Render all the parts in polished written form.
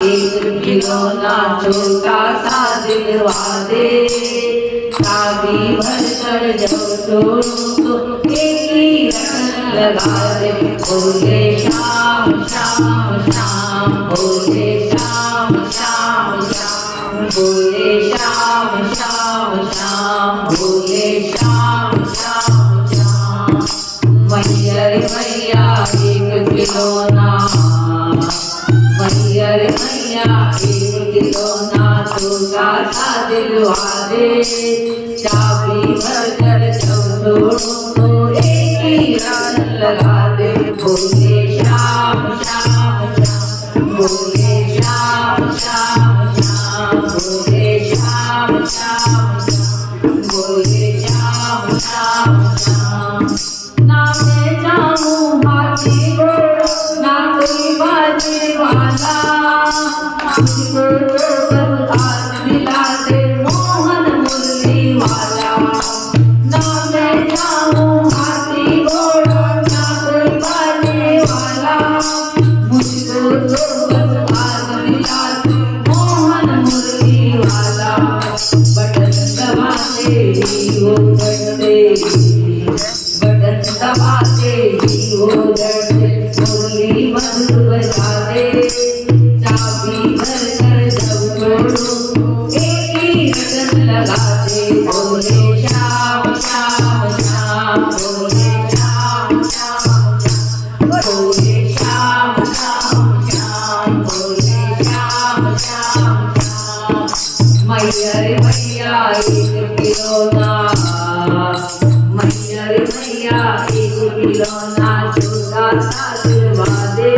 एक खिलौना छोटा सा दिलवा दे, चाबी भर कर जब तोड़ूं तो एक ही रटन लगा दे। बोले श्याम श्याम श्याम, बोले श्याम श्याम श्याम, बोले श्याम श्याम श्याम, बोले श्याम श्याम श्याम। मैया रे मैया एक खिलौना, मैया रे मैया एक खिलौना छोटा सा दिलवा दे, चाबी भर कर जब तोड़ूं तो एक ही रटन लगा दे। बोले श्याम श्याम श्याम, बोले श्याम श्याम श्याम, बोले श्याम श्याम श्याम, बोले श्याम श्याम श्याम। ना मैं जाऊं हाथी घोड़ा ना कोई बाजे वाला, मुझको तो बस आज मिला दे मोहन मुरली वाला। ना मैं जाऊं हाथी घोड़ा ना कोई बाजे वाला, मुझको तो बस आज मिला दे मोहन मुरली वाला। बटन दबाते ही वो डरते, बटन दबाते ही वो डरते, मुरली मधुर बजा दे, चाबी भर कर जब तोड़ूं एक ही रटन लगा दे। बोले श्याम श्याम श्याम, बोले श्याम श्याम श्याम, बोले श्याम श्याम श्याम, बोले श्याम श्याम श्याम। मैया रे मैया एक खिलौना, मैया रे मैया एक खिलौना छोटा सा दिलवा दे,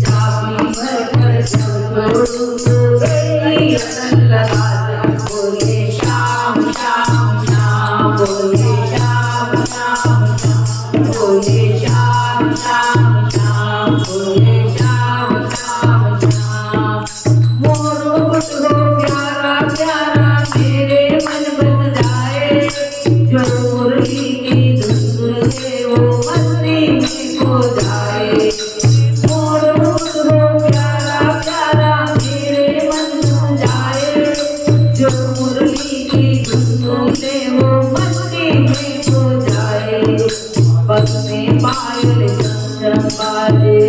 चाबी भर कर जब तोड़ूं तो एक ही रटन लगा दे। बोले श्याम श्याम श्याम, बोले श्याम श्याम श्याम, बोले श्याम श्याम श्याम, बोले श्याम श्याम श्याम। मोरो गुट हो प्यारा प्यारा मेरे मन बस जाए, जो मुरली की धुन से वो मस्ती में खो जाए। मोरो गुट हो प्यारा प्यारा मेरे मन बस जाए, जो मुरली की धुन से वो मस्ती में खो जाए। पग में पायल चम बाजे,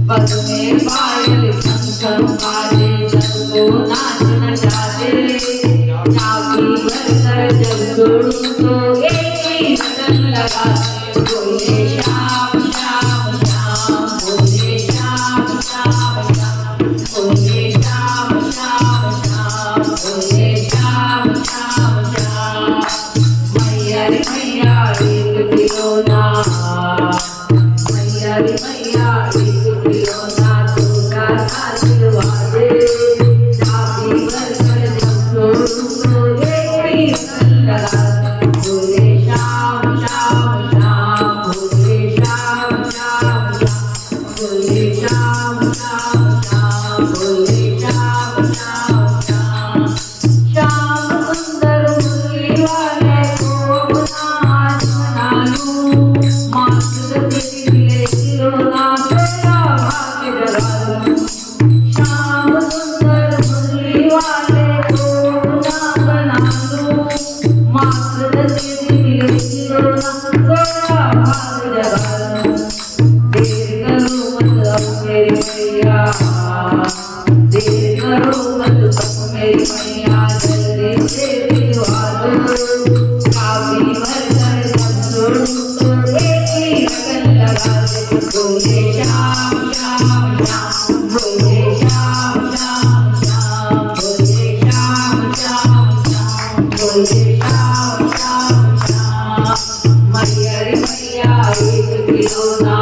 पग में पायल चम बाजे, सबको नाच नचा दे, चाबी भर कर जब तोड़ूं तो एक ही रटन लगा दे। बोले श्याम श्याम श्याम, बोले श्याम श्याम श्याम, बोले श्याम श्याम श्याम, बोले श्याम श्याम श्याम। मैया रे मैया एक खिलौना, मैया रे मैया एक खिलौना छोटा सा दिलवा दे, चाबी भर कर जब तोड़ूं तो एक ही रटन लगा दे। बोले श्याम श्याम श्याम, बोले श्याम श्याम श्याम, बोले श्याम श्याम श्याम, बोले श्याम श्याम श्याम। श्याम सुंदर मुरली वाले को अपना आज बना लूं, मात्र तेरी मिले खिलौना तेरा भाग्य जगा लूं। श्याम सुंदर मुरली वाले को अपना बना लूं, मात्र तेरी मिले खिलौना तेरा भाग्य जगा लूं। देर करो मत अब मेरी मैया, देर करो मत अब मेरी मैया, जल्दी से भिजवा दो, चाबी भर कर जब तोड़ूं तो एक ही रटन लगा दे। बोले श्याम श्याम श्याम, बोले श्याम श्याम श्याम, बोले श्याम श्याम श्याम, बोले श्याम श्याम श्याम। मैया रे मैया एक खिलौना,